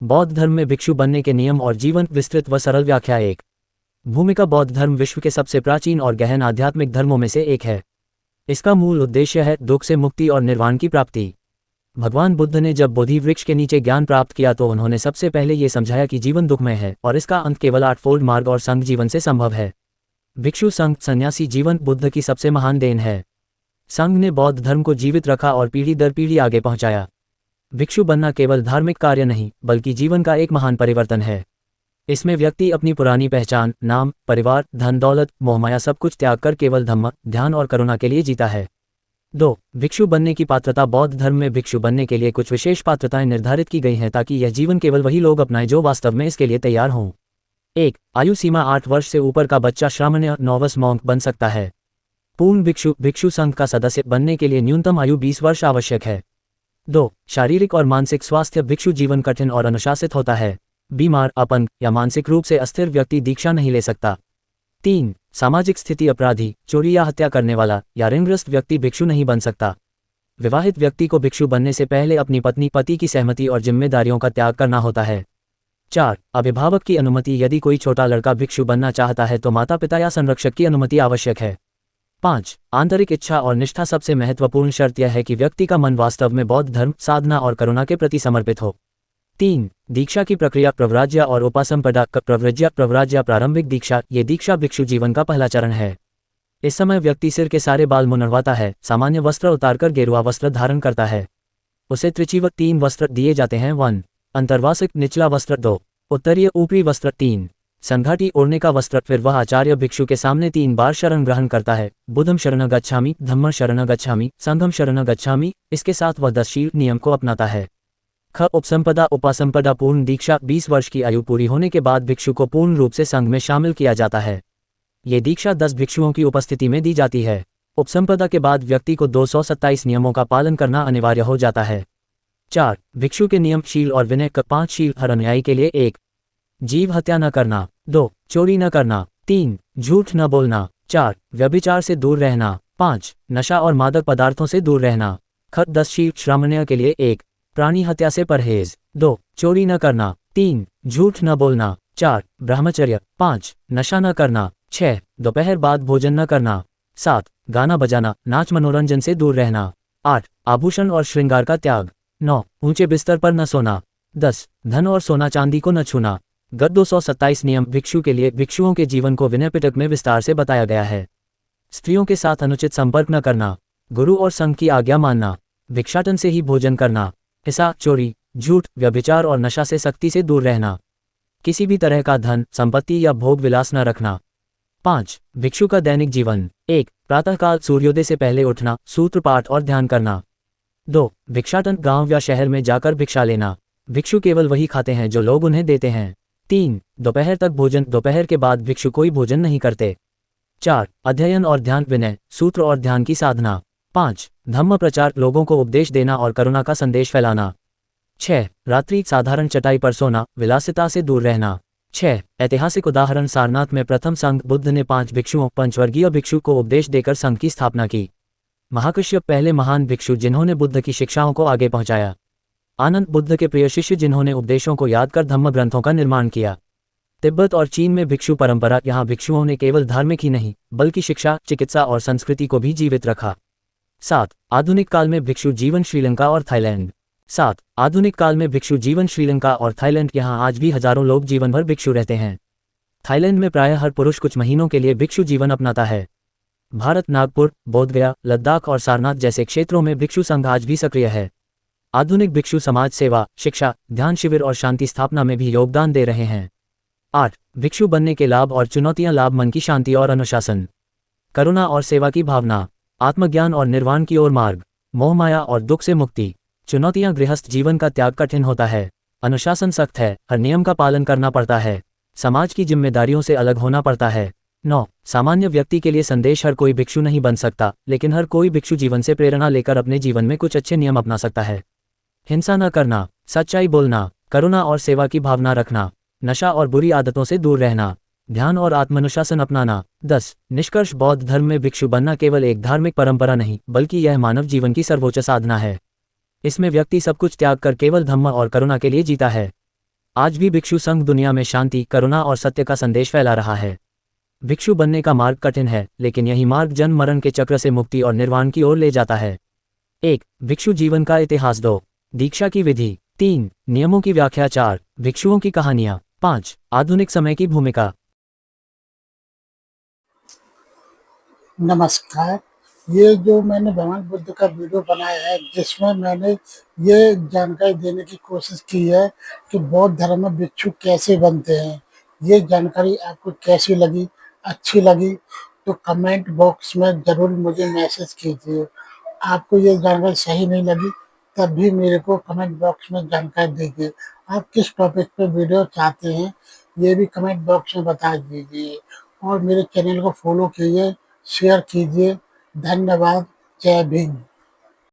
बौद्ध धर्म में भिक्षु बनने के नियम और जीवन विस्तृत व सरल व्याख्या। एक भूमिका बौद्ध धर्म विश्व के सबसे प्राचीन और गहन आध्यात्मिक धर्मों में से एक है। इसका मूल उद्देश्य है दुख से मुक्ति और निर्वाण की प्राप्ति। भगवान बुद्ध ने जब बोधि वृक्ष के नीचे ज्ञान प्राप्त किया तो उन्होंने सबसे पहले ये समझाया कि जीवन दुखमय है और इसका अंत केवल आठफोल्ड मार्ग और संघ जीवन से संभव है। भिक्षु संघ सन्यासी जीवन बुद्ध की सबसे महान देन है। संघ ने बौद्ध धर्म को जीवित रखा और पीढ़ी दर पीढ़ी आगे पहुंचाया। भिक्षु बनना केवल धार्मिक कार्य नहीं बल्कि जीवन का एक महान परिवर्तन है। इसमें व्यक्ति अपनी पुरानी पहचान, नाम, परिवार, धन दौलत, मोहमाया सब कुछ त्याग कर केवल धम्म, ध्यान और करुणा के लिए जीता है। 2. भिक्षु बनने की पात्रता। बौद्ध धर्म में भिक्षु बनने के लिए कुछ विशेष पात्रताएं निर्धारित की गई हैं ताकि यह जीवन केवल वही लोग अपनाएं जो वास्तव में इसके लिए तैयार हों। 1. आयु सीमा 8 वर्ष से ऊपर का बच्चा श्रामण्य नॉवस मॉन्क बन सकता है। पूर्ण भिक्षु। भिक्षु संघ का सदस्य बनने के लिए न्यूनतम आयु 20 वर्ष आवश्यक है। 2. शारीरिक और मानसिक स्वास्थ्य। भिक्षु जीवन कठिन और अनुशासित होता है। बीमार, अपंग या मानसिक रूप से अस्थिर व्यक्ति दीक्षा नहीं ले सकता। 3. सामाजिक स्थिति। अपराधी, चोरी या हत्या करने वाला या ऋणग्रस्त व्यक्ति भिक्षु नहीं बन सकता। विवाहित व्यक्ति को भिक्षु बनने से पहले अपनी पत्नी पति की सहमति और जिम्मेदारियों का त्याग करना होता है। 4. अभिभावक की अनुमति। यदि कोई छोटा लड़का भिक्षु बनना चाहता है तो माता पिता या संरक्षक की अनुमति आवश्यक है। 5. आंतरिक इच्छा और निष्ठा। सबसे महत्वपूर्ण शर्त यह है कि व्यक्ति का मन वास्तव में बौद्ध धर्म, साधना और करुणा के प्रति समर्पित हो। 3. दीक्षा की प्रक्रिया। प्रव्राज्य और उपासंपदा। प्रव्राज्य प्रारंभिक दीक्षा। ये दीक्षा भिक्षु जीवन का पहला चरण है। इस समय व्यक्ति सिर के सारे बाल मुंडवाता है, सामान्य वस्त्र उतारकर गेरुआ वस्त्र धारण करता है। उसे त्रिचिवक 3 वस्त्र दिए जाते हैं। 1. अंतर्वासिक निचला वस्त्र। 2. उत्तरीय ऊपरी वस्त्र। 3. संघाटी ओढ़ने का वस्त्र। फिर वह आचार्य भिक्षु के सामने 3 बार शरण ग्रहण करता है। बुद्धम शरण गच्छामि, धम्म शरण गच्छामि, संघम शरण गच्छामि। इसके साथ वह 10 शील नियम को अपनाता है। ख. उपसंपदा। उपासंपदा। पूर्ण दीक्षा। 20 वर्ष की आयु पूरी होने के बाद भिक्षु को पूर्ण रूप से संघ में शामिल किया जाता है। ये दीक्षा 10 भिक्षुओं की उपस्थिति में दी जाती है। उपसंपदा के बाद व्यक्ति को 227 नियमों का पालन करना अनिवार्य हो जाता है। 4. भिक्षु के नियम, शील और विनय। 5 शील। हर अनुयायी के लिए 1. जीव हत्या न करना। 2. चोरी न करना। 3. झूठ न बोलना। 4. व्यभिचार से दूर रहना। 5. नशा और मादक पदार्थों से दूर रहना। ख. 10 शील। श्रामण्य के लिए 1. प्राणी हत्या से परहेज। 2. चोरी न करना। 3. झूठ न बोलना। 4. ब्रह्मचर्य। 5. नशा न करना। 6. दोपहर बाद भोजन न करना। 7. गाना बजाना, नाच मनोरंजन से दूर रहना। 8. आभूषण और श्रृंगार का त्याग। 9. ऊंचे बिस्तर पर न सोना। 10. धन और सोना चांदी को न छूना। गत 227 नियम भिक्षु के लिए। भिक्षुओं के जीवन को विनय पिटक में विस्तार से बताया गया है। स्त्रियों के साथ अनुचित संपर्क न करना, गुरु और संघ की आज्ञा मानना, भिक्षाटन से ही भोजन करना, हिंसा, चोरी, झूठ, व्यभिचार और नशा से सख्ती से दूर रहना, किसी भी तरह का धन, संपत्ति या भोग विलास न रखना। 5. भिक्षु का दैनिक जीवन। 1. प्रातःकाल सूर्योदय से पहले उठना, सूत्र पाठ और ध्यान करना। 2. भिक्षाटन, गांव या शहर में जाकर भिक्षा लेना। भिक्षु केवल वही खाते हैं जो लोग उन्हें देते हैं। 3. दोपहर तक भोजन, दोपहर के बाद भिक्षु कोई भोजन नहीं करते। 4. अध्ययन और ध्यान, विनय, सूत्र और ध्यान की साधना। 5. धम्म प्रचार, लोगों को उपदेश देना और करुणा का संदेश फैलाना। 6. रात्रि साधारण चटाई पर सोना, विलासिता से दूर रहना। 6. ऐतिहासिक उदाहरण, सारनाथ में प्रथम संघ। बुद्ध ने 5 भिक्षुओं, पंचवर्गीय भिक्षु को उपदेश देकर संघ की स्थापना की। महाकश्यप पहले महान भिक्षु जिन्होंने बुद्ध की शिक्षाओं को आगे पहुंचाया। आनंद बुद्ध के प्रिय शिष्य जिन्होंने उपदेशों को याद कर धम्म ग्रंथों का निर्माण किया। तिब्बत और चीन में भिक्षु परंपरा। यहाँ भिक्षुओं ने केवल धार्मिक ही नहीं बल्कि शिक्षा, चिकित्सा और संस्कृति को भी जीवित रखा। 7. आधुनिक काल में भिक्षु जीवन, श्रीलंका और थाईलैंड। 7. आधुनिक काल में भिक्षु जीवन, श्रीलंका और थाईलैंड। यहाँ आज भी हजारों लोग जीवन भर भिक्षु रहते हैं। थाईलैंड में प्रायः हर पुरुष कुछ महीनों के लिए भिक्षु जीवन अपनाता है। भारत, नागपुर, बोधगया, लद्दाख और सारनाथ जैसे क्षेत्रों में भिक्षु संघ आज भी सक्रिय है। आधुनिक भिक्षु समाज सेवा, शिक्षा, ध्यान शिविर और शांति स्थापना में भी योगदान दे रहे हैं। 8. भिक्षु बनने के लाभ और चुनौतियां। लाभ, मन की शांति और अनुशासन, करुणा और सेवा की भावना, आत्मज्ञान और निर्वाण की ओर मार्ग, मोहमाया और दुख से मुक्ति। चुनौतियां, गृहस्थ जीवन का त्याग कठिन होता है, अनुशासन सख्त है, हर नियम का पालन करना पड़ता है, समाज की जिम्मेदारियों से अलग होना पड़ता है। 9. सामान्य व्यक्ति के लिए संदेश, हर कोई भिक्षु नहीं बन सकता, लेकिन हर कोई भिक्षु जीवन से प्रेरणा लेकर अपने जीवन में कुछ अच्छे नियम अपना सकता है। हिंसा न करना, सच्चाई बोलना, करुणा और सेवा की भावना रखना, नशा और बुरी आदतों से दूर रहना, ध्यान और आत्मानुशासन अपनाना। 10. निष्कर्ष, बौद्ध धर्म में भिक्षु बनना केवल एक धार्मिक परंपरा नहीं बल्कि यह मानव जीवन की सर्वोच्च साधना है। इसमें व्यक्ति सब कुछ त्याग कर केवल धम्म और करुणा के लिए जीता है। आज भी भिक्षु संघ दुनिया में शांति, करुणा और सत्य का संदेश फैला रहा है। भिक्षु बनने का मार्ग कठिन है, लेकिन यही मार्ग जन्म मरण के चक्र से मुक्ति और निर्वाण की ओर ले जाता है। 1. भिक्षु जीवन का इतिहास। 2. दीक्षा की विधि। 3. नियमों की व्याख्या। 4. भिक्षुओं की कहानियाँ। 5. आधुनिक समय की भूमिका। नमस्कार। ये जो मैंने भगवान बुद्ध का वीडियो बनाया है, जिसमें मैंने ये जानकारी देने की कोशिश की है कि बौद्ध धर्म में भिक्षु कैसे बनते हैं। ये जानकारी आपको कैसी लगी? अच्छी लगी तो कमेंट बॉक्स में ज़रूर मुझे मैसेज कीजिए। आपको ये जानकारी सही नहीं लगी तब भी मेरे को कमेंट बॉक्स में जानकारी दीजिए। आप किस टॉपिक पे वीडियो चाहते हैं, ये भी कमेंट बॉक्स में बता दीजिए और मेरे चैनल को फॉलो कीजिए, शेयर कीजिए। धन्यवाद। जय भीम।